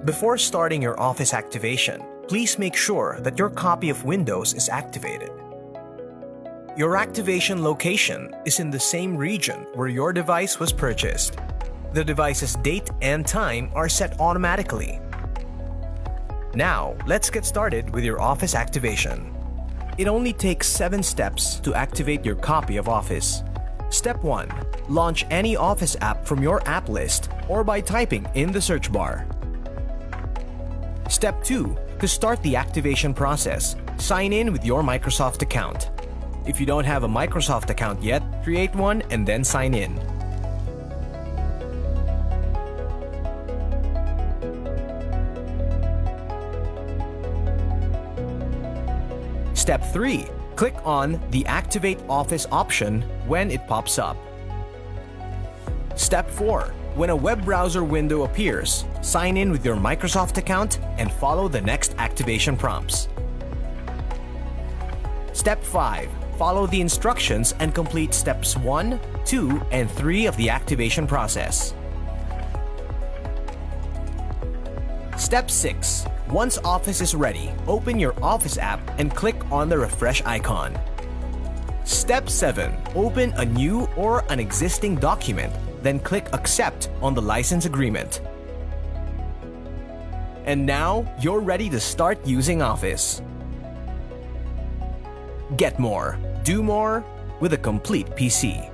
Before starting your Office activation, please make sure that your copy of Windows is activated. Your activation location is in the same region where your device was purchased. The device's date and time are set automatically. Now, let's get started with your Office activation. It only takes 7 steps to activate your copy of Office. Step 1. Launch any Office app from your app list or by typing in the search bar. Step 2. To start the activation process, sign in with your Microsoft account. If you don't have a Microsoft account yet, create one and then sign in. Step 3. Click on the Activate Office option when it pops up. Step 4. When a web browser window appears, sign in with your Microsoft account and follow the next activation prompts. Step 5. Follow the instructions and complete steps 1, 2, and 3 of the activation process. Step 6. Once Office is ready, open your Office app and click on the refresh icon. Step 7. Open a new or an existing document, then click Accept on the license agreement. And now, you're ready to start using Office. Get more, do more with a complete PC.